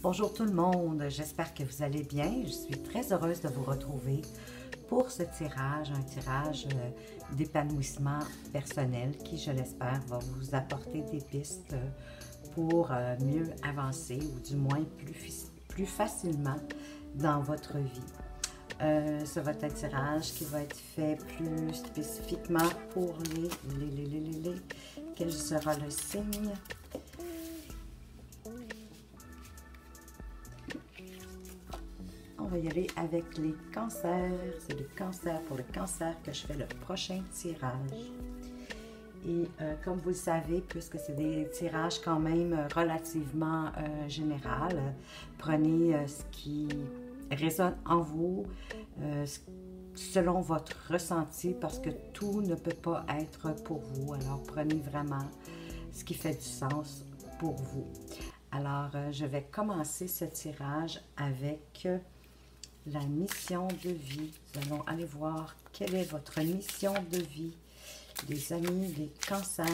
Bonjour tout le monde, j'espère que vous allez bien. Je suis très heureuse de vous retrouver pour ce tirage, un tirage d'épanouissement personnel qui, je l'espère, va vous apporter des pistes pour mieux avancer ou du moins plus facilement dans votre vie. Ce va être un tirage qui va être fait plus spécifiquement pour les. Quel sera le signe? On va y aller avec les cancers. C'est le cancer pour le cancer que je fais le prochain tirage. Et comme vous le savez, puisque c'est des tirages quand même relativement généraux, prenez ce qui résonne en vous, selon votre ressenti, parce que tout ne peut pas être pour vous. Alors prenez vraiment ce qui fait du sens pour vous. Alors, je vais commencer ce tirage avec la mission de vie. Nous allons aller voir quelle est votre mission de vie, les amis, les cancers.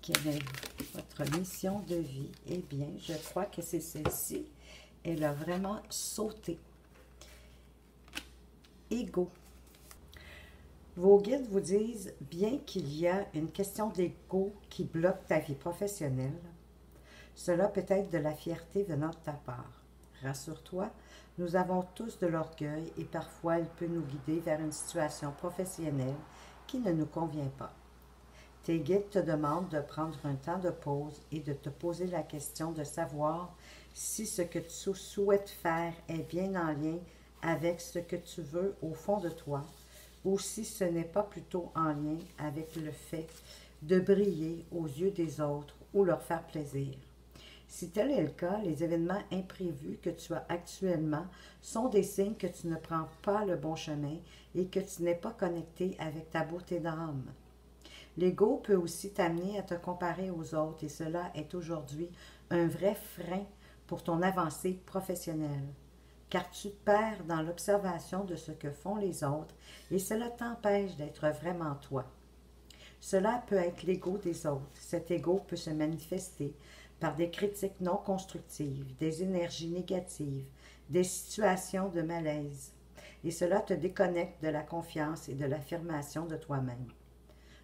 Quelle est votre mission de vie? Eh bien, je crois que c'est celle-ci. Elle a vraiment sauté. Ego. Vos guides vous disent, bien qu'il y a une question d'ego qui bloque ta vie professionnelle, cela peut être de la fierté venant de ta part. Rassure-toi, nous avons tous de l'orgueil et parfois il peut nous guider vers une situation professionnelle qui ne nous convient pas. Tes guides te demandent de prendre un temps de pause et de te poser la question de savoir si ce que tu souhaites faire est bien en lien avec ce que tu veux au fond de toi ou si ce n'est pas plutôt en lien avec le fait de briller aux yeux des autres ou leur faire plaisir. Si tel est le cas, les événements imprévus que tu as actuellement sont des signes que tu ne prends pas le bon chemin et que tu n'es pas connecté avec ta beauté d'âme. L'ego peut aussi t'amener à te comparer aux autres et cela est aujourd'hui un vrai frein pour ton avancée professionnelle, car tu te perds dans l'observation de ce que font les autres et cela t'empêche d'être vraiment toi. Cela peut être l'ego des autres. Cet ego peut se manifester par des critiques non constructives, des énergies négatives, des situations de malaise. Et cela te déconnecte de la confiance et de l'affirmation de toi-même.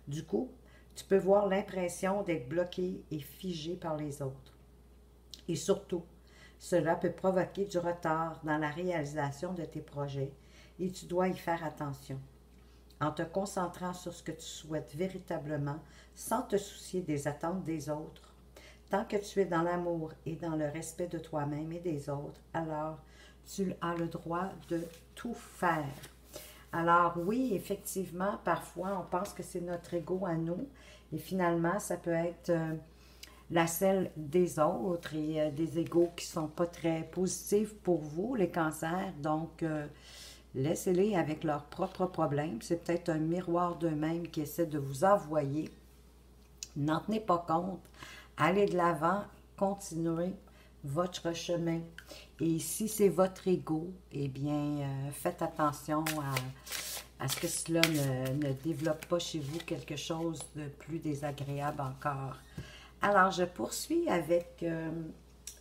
Du coup, tu peux voir l'impression d'être bloqué et figé par les autres. Et surtout, cela peut provoquer du retard dans la réalisation de tes projets et tu dois y faire attention. En te concentrant sur ce que tu souhaites véritablement, sans te soucier des attentes des autres, tant que tu es dans l'amour et dans le respect de toi-même et des autres, alors tu as le droit de tout faire. Alors oui, effectivement, parfois on pense que c'est notre ego à nous et finalement ça peut être la selle des autres et des égos qui ne sont pas très positifs pour vous, les cancers. Donc, laissez-les avec leurs propres problèmes. C'est peut-être un miroir d'eux-mêmes qui essaie de vous envoyer. N'en tenez pas compte. Allez de l'avant, continuez votre chemin. Et si c'est votre ego, eh bien, faites attention à ce que cela ne développe pas chez vous quelque chose de plus désagréable encore. Alors, je poursuis avec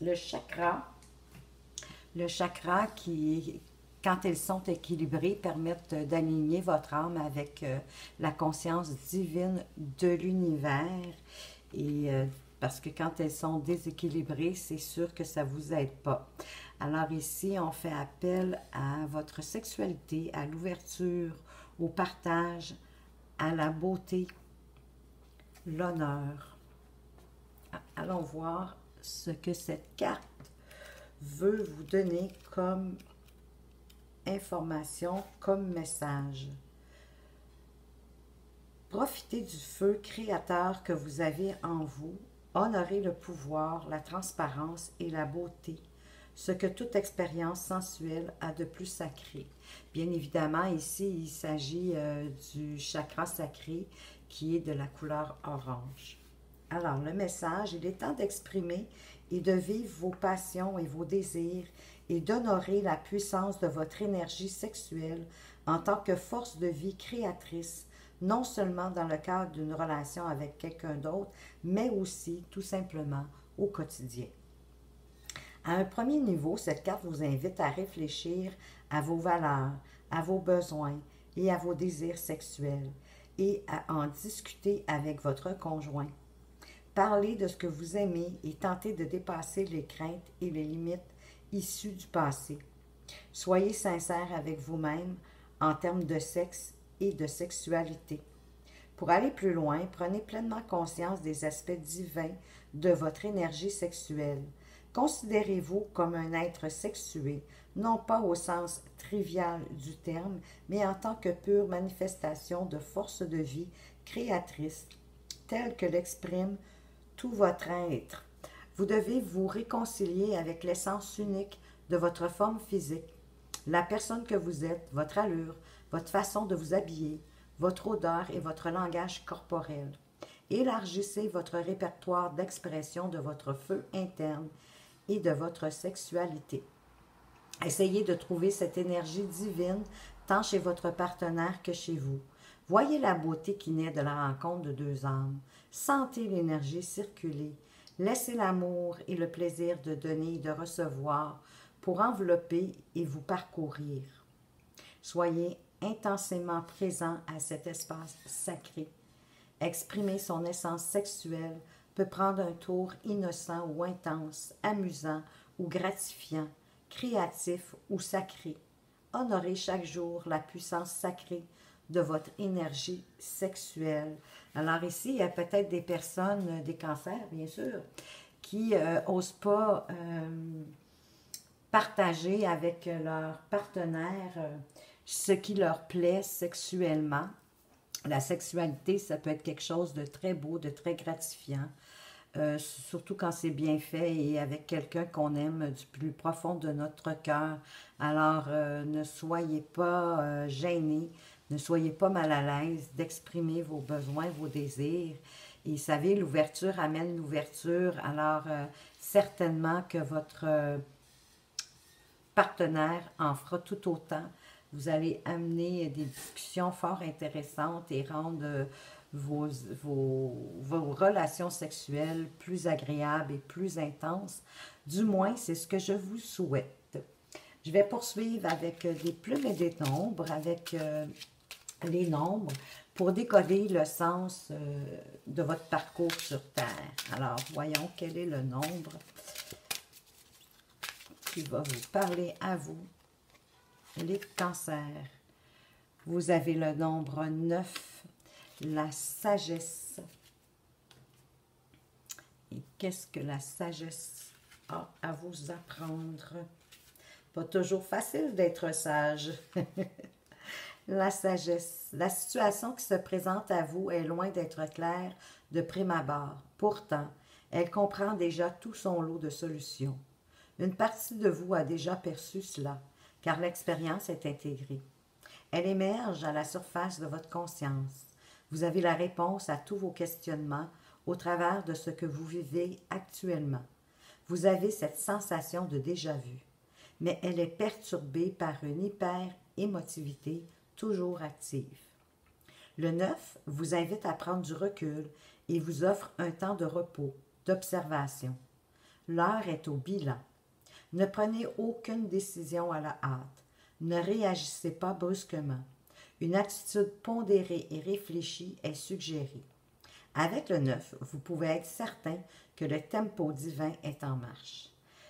le chakra. Le chakra qui, quand elles sont équilibrées, permettent d'aligner votre âme avec la conscience divine de l'univers. Et parce que quand elles sont déséquilibrées, c'est sûr que ça ne vous aide pas. Alors ici, on fait appel à votre sexualité, à l'ouverture, au partage, à la beauté, l'honneur. Allons voir ce que cette carte veut vous donner comme information, comme message. Profitez du feu créateur que vous avez en vous. Honorez le pouvoir, la transparence et la beauté, ce que toute expérience sensuelle a de plus sacré. Bien évidemment, ici, il s'agit du chakra sacré qui est de la couleur orange. Alors, le message, il est temps d'exprimer et de vivre vos passions et vos désirs et d'honorer la puissance de votre énergie sexuelle en tant que force de vie créatrice, non seulement dans le cadre d'une relation avec quelqu'un d'autre, mais aussi tout simplement au quotidien. À un premier niveau, cette carte vous invite à réfléchir à vos valeurs, à vos besoins et à vos désirs sexuels et à en discuter avec votre conjoint. Parlez de ce que vous aimez et tentez de dépasser les craintes et les limites issues du passé. Soyez sincère avec vous-même en termes de sexe et de sexualité. Pour aller plus loin, prenez pleinement conscience des aspects divins de votre énergie sexuelle. Considérez-vous comme un être sexué, non pas au sens trivial du terme, mais en tant que pure manifestation de force de vie créatrice, telle que l'exprime tout votre être. Vous devez vous réconcilier avec l'essence unique de votre forme physique, la personne que vous êtes, votre allure, votre façon de vous habiller, votre odeur et votre langage corporel. Élargissez votre répertoire d'expression de votre feu interne et de votre sexualité. Essayez de trouver cette énergie divine tant chez votre partenaire que chez vous. Voyez la beauté qui naît de la rencontre de deux âmes. Sentez l'énergie circuler. Laissez l'amour et le plaisir de donner et de recevoir pour envelopper et vous parcourir. Soyez intensément présent à cet espace sacré. Exprimer son essence sexuelle peut prendre un tour innocent ou intense, amusant ou gratifiant, créatif ou sacré. Honorez chaque jour la puissance sacrée de votre énergie sexuelle. Alors ici, il y a peut-être des personnes, des cancers bien sûr, qui n'osent pas partager avec leur partenaire ce qui leur plaît sexuellement. La sexualité, ça peut être quelque chose de très beau, de très gratifiant, surtout quand c'est bien fait et avec quelqu'un qu'on aime du plus profond de notre cœur. Alors, ne soyez pas gênés, ne soyez pas mal à l'aise d'exprimer vos besoins, vos désirs. Et vous savez, l'ouverture amène l'ouverture. Alors, certainement que votre partenaire en fera tout autant. Vous allez amener des discussions fort intéressantes et rendre vos relations sexuelles plus agréables et plus intenses. Du moins, c'est ce que je vous souhaite. Je vais poursuivre avec des plumes et des nombres, avec les nombres, pour décoder le sens de votre parcours sur Terre. Alors, voyons quel est le nombre qui va vous parler à vous. Les cancers, vous avez le nombre 9, la sagesse. Et qu'est-ce que la sagesse a à vous apprendre? Pas toujours facile d'être sage. La sagesse, la situation qui se présente à vous est loin d'être claire de prime abord. Pourtant, elle comprend déjà tout son lot de solutions. Une partie de vous a déjà perçu cela, car l'expérience est intégrée. Elle émerge à la surface de votre conscience. Vous avez la réponse à tous vos questionnements au travers de ce que vous vivez actuellement. Vous avez cette sensation de déjà-vu, mais elle est perturbée par une hyper-émotivité toujours active. Le 9 vous invite à prendre du recul et vous offre un temps de repos, d'observation. L'heure est au bilan. Ne prenez aucune décision à la hâte. Ne réagissez pas brusquement. Une attitude pondérée et réfléchie est suggérée. Avec le 9, vous pouvez être certain que le tempo divin est en marche.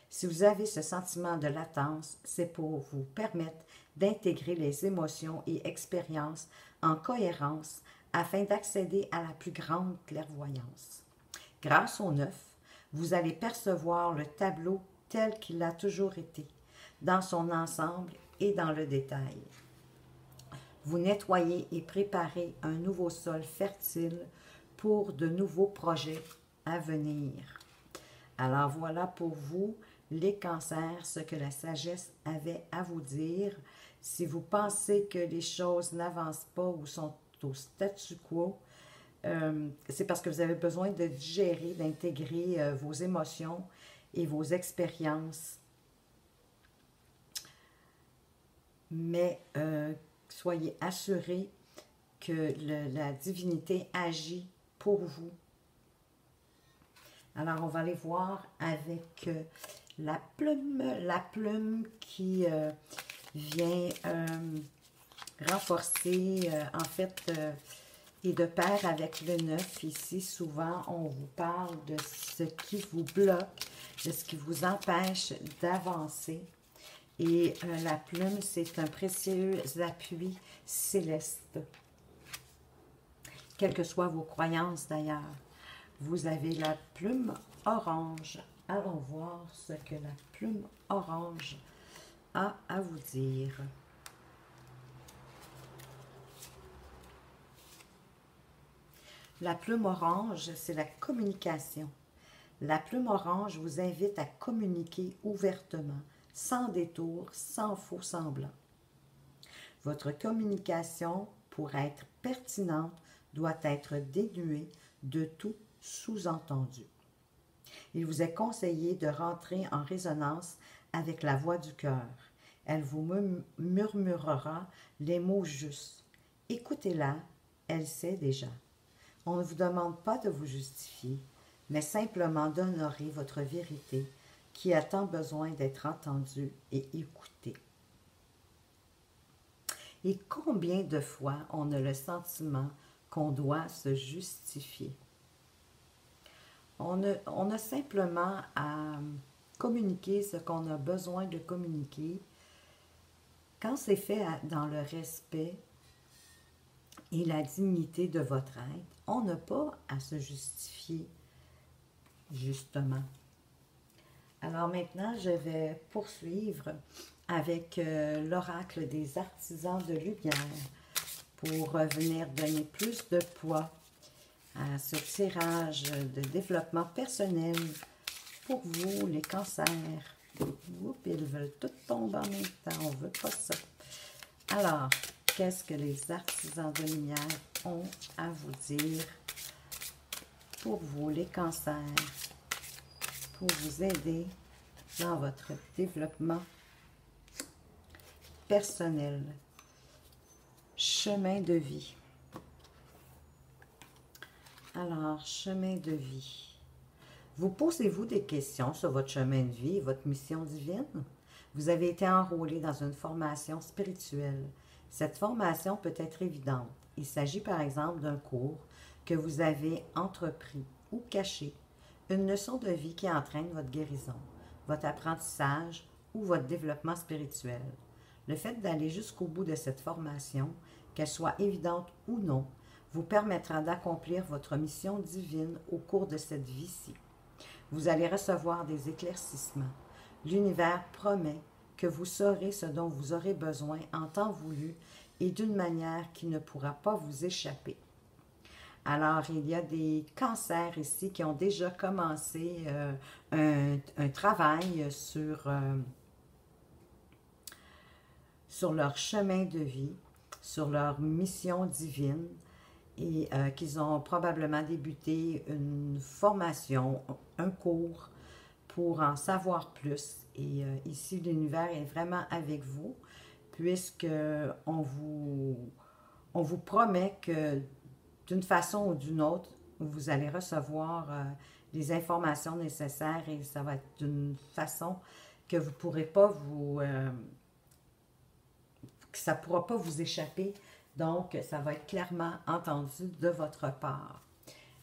Si vous avez ce sentiment de latence, c'est pour vous permettre d'intégrer les émotions et expériences en cohérence afin d'accéder à la plus grande clairvoyance. Grâce au 9, vous allez percevoir le tableau tel qu'il a toujours été, dans son ensemble et dans le détail. Vous nettoyez et préparez un nouveau sol fertile pour de nouveaux projets à venir. Alors voilà pour vous, les cancers, ce que la sagesse avait à vous dire. Si vous pensez que les choses n'avancent pas ou sont au statu quo, c'est parce que vous avez besoin de digérer, d'intégrer vos émotions et vos expériences. Mais soyez assurés que la divinité agit pour vous. Alors, on va aller voir avec La plume qui vient renforcer, en fait, et de pair avec le 9, ici, souvent, on vous parle de ce qui vous bloque, de ce qui vous empêche d'avancer. Et la plume, c'est un précieux appui céleste. Quelles que soient vos croyances, d'ailleurs. Vous avez la plume orange. Allons voir ce que la plume orange a à vous dire. La plume orange, c'est la communication. La plume orange vous invite à communiquer ouvertement, sans détour, sans faux semblant. Votre communication, pour être pertinente, doit être dénuée de tout sous-entendu. Il vous est conseillé de rentrer en résonance avec la voix du cœur. Elle vous murmurera les mots justes. Écoutez-la, elle sait déjà. On ne vous demande pas de vous justifier, mais simplement d'honorer votre vérité qui a tant besoin d'être entendue et écoutée. Et combien de fois on a le sentiment qu'on doit se justifier? On a simplement à communiquer ce qu'on a besoin de communiquer. Quand c'est fait dans le respect et la dignité de votre être, on n'a pas à se justifier, justement. Alors maintenant, je vais poursuivre avec l'oracle des artisans de lumière pour venir donner plus de poids à ce tirage de développement personnel pour vous, les cancers. Oups, ils veulent tout tomber en même temps, on ne veut pas ça. Alors, qu'est-ce que les artisans de lumière ont à vous dire pour vous, les cancers, pour vous aider dans votre développement personnel, chemin de vie. Alors, chemin de vie. Vous posez-vous des questions sur votre chemin de vie et votre mission divine? Vous avez été enrôlé dans une formation spirituelle. Cette formation peut être évidente. Il s'agit par exemple d'un cours que vous avez entrepris ou caché, une leçon de vie qui entraîne votre guérison, votre apprentissage ou votre développement spirituel. Le fait d'aller jusqu'au bout de cette formation, qu'elle soit évidente ou non, vous permettra d'accomplir votre mission divine au cours de cette vie-ci. Vous allez recevoir des éclaircissements. L'univers promet que vous saurez ce dont vous aurez besoin en temps voulu et d'une manière qui ne pourra pas vous échapper. Alors, il y a des cancers ici qui ont déjà commencé un travail sur leur chemin de vie, sur leur mission divine, et qu'ils ont probablement débuté une formation, un cours pour en savoir plus. Et ici, l'univers est vraiment avec vous, puisque on vous promet que d'une façon ou d'une autre, vous allez recevoir les informations nécessaires et ça va être d'une façon que vous ne pourrez pas que ça ne pourra pas vous échapper. Donc, ça va être clairement entendu de votre part.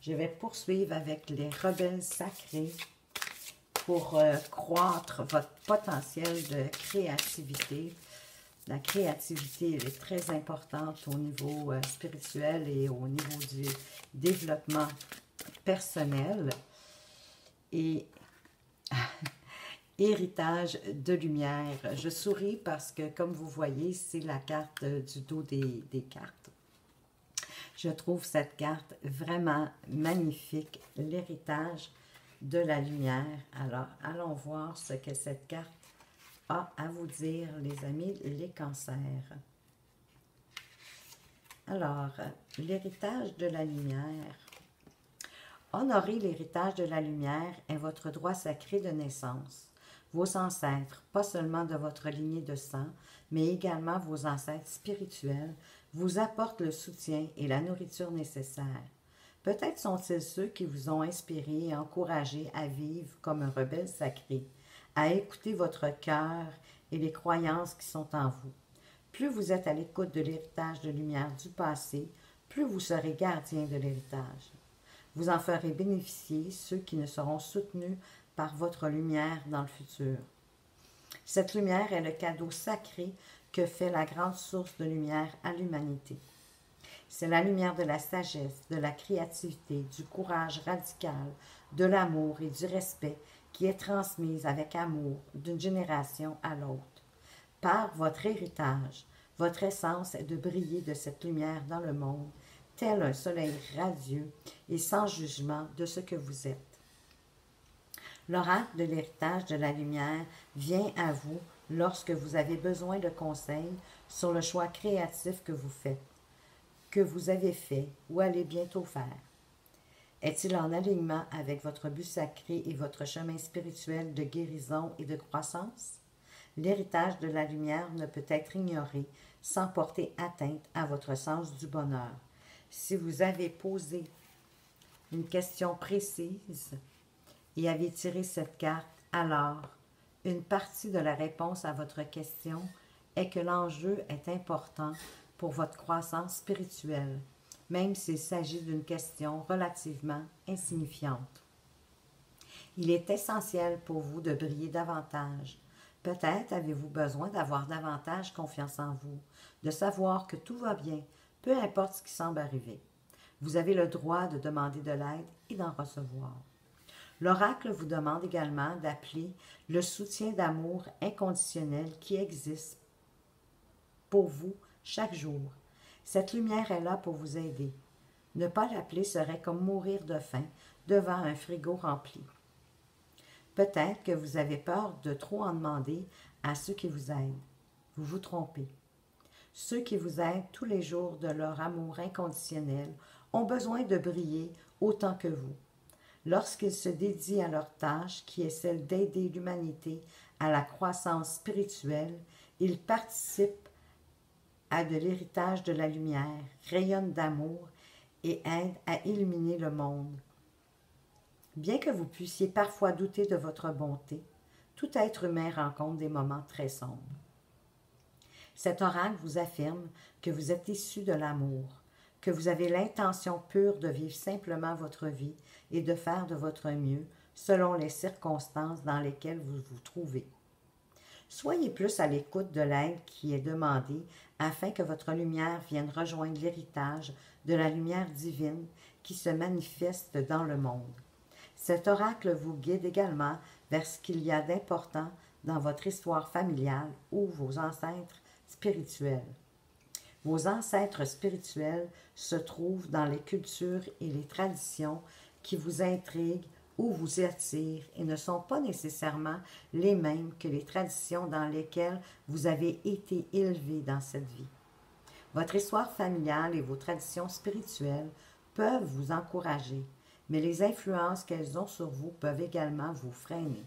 Je vais poursuivre avec les rebelles sacrés pour croître votre potentiel de créativité. La créativité, elle est très importante au niveau spirituel et au niveau du développement personnel. Et héritage de lumière. Je souris parce que, comme vous voyez, c'est la carte du dos des cartes. Je trouve cette carte vraiment magnifique, l'héritage de la lumière. Alors, allons voir ce que cette carte a à vous dire, les amis, les cancers. Alors, l'héritage de la lumière. Honorer l'héritage de la lumière est votre droit sacré de naissance. Vos ancêtres, pas seulement de votre lignée de sang, mais également vos ancêtres spirituels, vous apportent le soutien et la nourriture nécessaires. Peut-être sont-ils ceux qui vous ont inspiré et encouragé à vivre comme un rebelle sacré, à écouter votre cœur et les croyances qui sont en vous. Plus vous êtes à l'écoute de l'héritage de lumière du passé, plus vous serez gardien de l'héritage. Vous en ferez bénéficier ceux qui ne seront soutenus par votre lumière dans le futur. Cette lumière est le cadeau sacré que fait la grande source de lumière à l'humanité. C'est la lumière de la sagesse, de la créativité, du courage radical, de l'amour et du respect qui est transmise avec amour d'une génération à l'autre. Par votre héritage, votre essence est de briller de cette lumière dans le monde, tel un soleil radieux et sans jugement de ce que vous êtes. L'oracle de l'héritage de la lumière vient à vous lorsque vous avez besoin de conseils sur le choix créatif que vous faites, que vous avez fait ou allez bientôt faire. Est-il en alignement avec votre but sacré et votre chemin spirituel de guérison et de croissance? L'héritage de la lumière ne peut être ignoré sans porter atteinte à votre sens du bonheur. Si vous avez posé une question précise et avez tiré cette carte, alors une partie de la réponse à votre question est que l'enjeu est important pour votre croissance spirituelle, même s'il s'agit d'une question relativement insignifiante. Il est essentiel pour vous de briller davantage. Peut-être avez-vous besoin d'avoir davantage confiance en vous, de savoir que tout va bien, peu importe ce qui semble arriver. Vous avez le droit de demander de l'aide et d'en recevoir. L'oracle vous demande également d'appeler le soutien d'amour inconditionnel qui existe pour vous chaque jour. Cette lumière est là pour vous aider. Ne pas l'appeler serait comme mourir de faim devant un frigo rempli. Peut-être que vous avez peur de trop en demander à ceux qui vous aident. Vous vous trompez. Ceux qui vous aident tous les jours de leur amour inconditionnel ont besoin de briller autant que vous. Lorsqu'ils se dédient à leur tâche, qui est celle d'aider l'humanité à la croissance spirituelle, ils participent à de l'héritage de la lumière, rayonnent d'amour et aident à illuminer le monde. Bien que vous puissiez parfois douter de votre bonté, tout être humain rencontre des moments très sombres. Cet oracle vous affirme que vous êtes issu de l'amour, que vous avez l'intention pure de vivre simplement votre vie et de faire de votre mieux selon les circonstances dans lesquelles vous vous trouvez. Soyez plus à l'écoute de l'aide qui est demandée afin que votre lumière vienne rejoindre l'héritage de la lumière divine qui se manifeste dans le monde. Cet oracle vous guide également vers ce qu'il y a d'important dans votre histoire familiale ou vos ancêtres spirituels. Vos ancêtres spirituels se trouvent dans les cultures et les traditions qui vous intriguent ou vous attirent et ne sont pas nécessairement les mêmes que les traditions dans lesquelles vous avez été élevé dans cette vie. Votre histoire familiale et vos traditions spirituelles peuvent vous encourager, mais les influences qu'elles ont sur vous peuvent également vous freiner.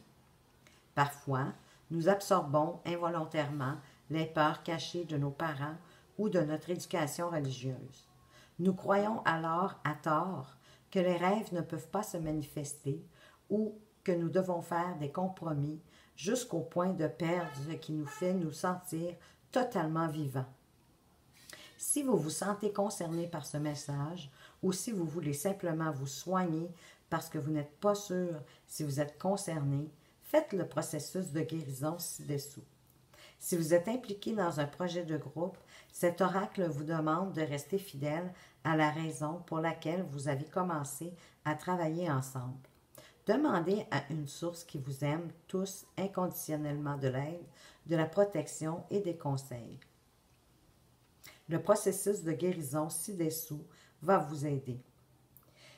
Parfois, nous absorbons involontairement les peurs cachées de nos parents ou de notre éducation religieuse. Nous croyons alors à tort que les rêves ne peuvent pas se manifester ou que nous devons faire des compromis jusqu'au point de perdre ce qui nous fait nous sentir totalement vivants. Si vous vous sentez concerné par ce message ou si vous voulez simplement vous soigner parce que vous n'êtes pas sûr si vous êtes concerné, faites le processus de guérison ci-dessous. Si vous êtes impliqué dans un projet de groupe, cet oracle vous demande de rester fidèle à la raison pour laquelle vous avez commencé à travailler ensemble. Demandez à une source qui vous aime tous inconditionnellement de l'aide, de la protection et des conseils. Le processus de guérison ci-dessous va vous aider.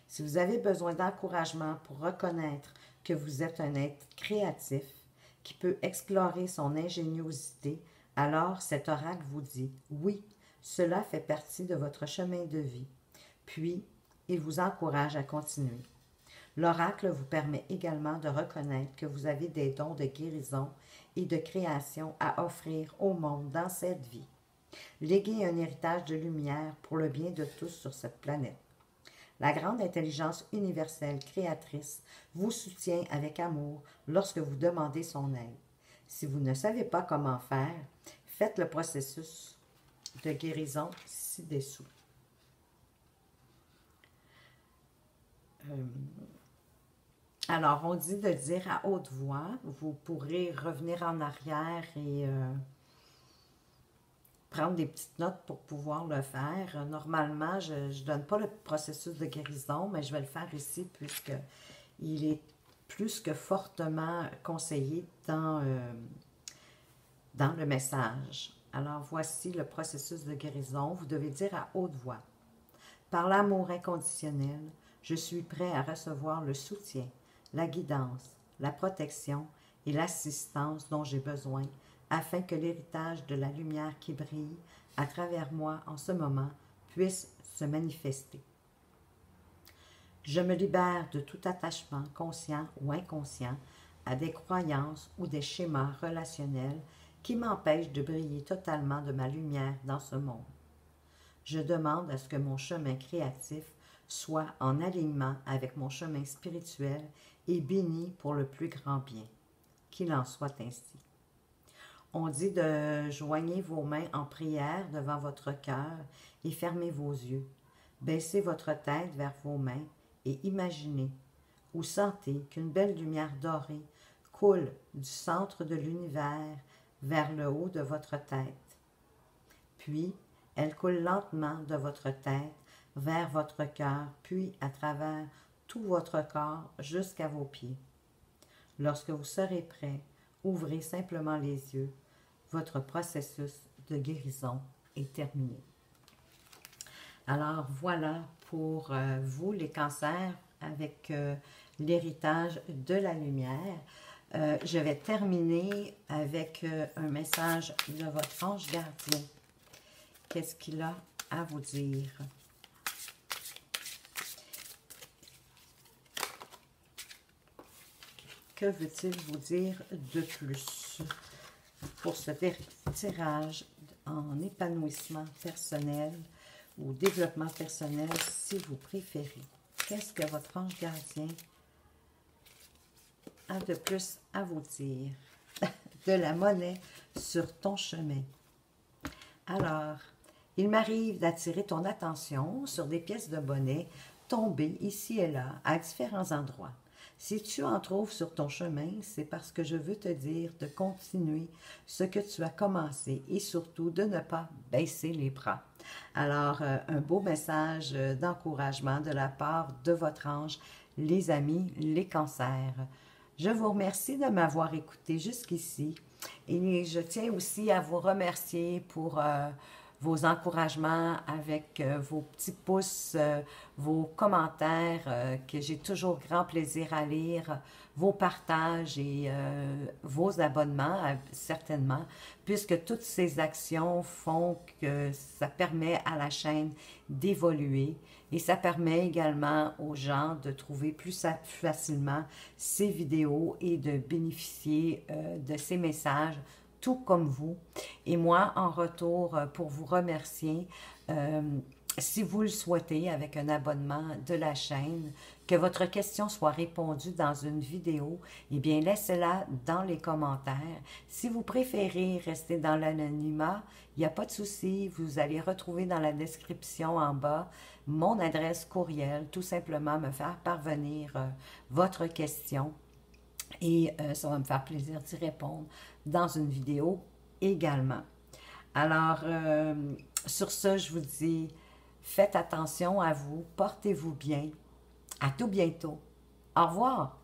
Si vous avez besoin d'encouragement pour reconnaître que vous êtes un être créatif qui peut explorer son ingéniosité, alors cet oracle vous dit « Oui, cela fait partie de votre chemin de vie ». Puis, il vous encourage à continuer. L'oracle vous permet également de reconnaître que vous avez des dons de guérison et de création à offrir au monde dans cette vie. Léguez un héritage de lumière pour le bien de tous sur cette planète. La grande intelligence universelle créatrice vous soutient avec amour lorsque vous demandez son aide. Si vous ne savez pas comment faire, faites le processus de guérison ci-dessous. Alors, on dit de dire à haute voix, vous pourrez revenir en arrière et prendre des petites notes pour pouvoir le faire. Normalement, je ne donne pas le processus de guérison, mais je vais le faire ici puisqu'il est plus que fortement conseillé dans le message. Alors, voici le processus de guérison. Vous devez dire à haute voix. Par l'amour inconditionnel, je suis prêt à recevoir le soutien, la guidance, la protection et l'assistance dont j'ai besoin afin que l'héritage de la lumière qui brille à travers moi en ce moment puisse se manifester. Je me libère de tout attachement conscient ou inconscient à des croyances ou des schémas relationnels qui m'empêchent de briller totalement de ma lumière dans ce monde. Je demande à ce que mon chemin créatif soit en alignement avec mon chemin spirituel et béni pour le plus grand bien. Qu'il en soit ainsi. On dit de joigner vos mains en prière devant votre cœur et fermez vos yeux. Baissez votre tête vers vos mains et imaginez ou sentez qu'une belle lumière dorée coule du centre de l'univers vers le haut de votre tête. Puis, elle coule lentement de votre tête vers votre cœur, puis à travers tout votre corps jusqu'à vos pieds. Lorsque vous serez prêt, ouvrez simplement les yeux. Votre processus de guérison est terminé. Alors voilà pour vous les cancers avec l'héritage de la lumière. Je vais terminer avec un message de votre ange gardien. Qu'est-ce qu'il a à vous dire? Que veut-il vous dire de plus pour ce tirage en épanouissement personnel ou développement personnel si vous préférez? Qu'est-ce que votre ange gardien a de plus à vous dire? De la monnaie sur ton chemin. Alors, il m'arrive d'attirer ton attention sur des pièces de monnaie tombées ici et là à différents endroits. Si tu en trouves sur ton chemin, c'est parce que je veux te dire de continuer ce que tu as commencé et surtout de ne pas baisser les bras. Alors, un beau message d'encouragement de la part de votre ange, les amis, les cancers. Je vous remercie de m'avoir écouté jusqu'ici et je tiens aussi à vous remercier pour vos encouragements avec vos petits pouces, vos commentaires que j'ai toujours grand plaisir à lire, vos partages et vos abonnements, certainement, puisque toutes ces actions font que ça permet à la chaîne d'évoluer et ça permet également aux gens de trouver plus facilement ces vidéos et de bénéficier de ces messages tout comme vous. Et moi, en retour, pour vous remercier, si vous le souhaitez, avec un abonnement de la chaîne, que votre question soit répondue dans une vidéo, eh bien, laissez-la dans les commentaires. Si vous préférez rester dans l'anonymat, il n'y a pas de souci, vous allez retrouver dans la description en bas mon adresse courriel, tout simplement me faire parvenir votre question. Et ça va me faire plaisir d'y répondre dans une vidéo également. Alors, sur ce, je vous dis, faites attention à vous, portez-vous bien. À tout bientôt. Au revoir.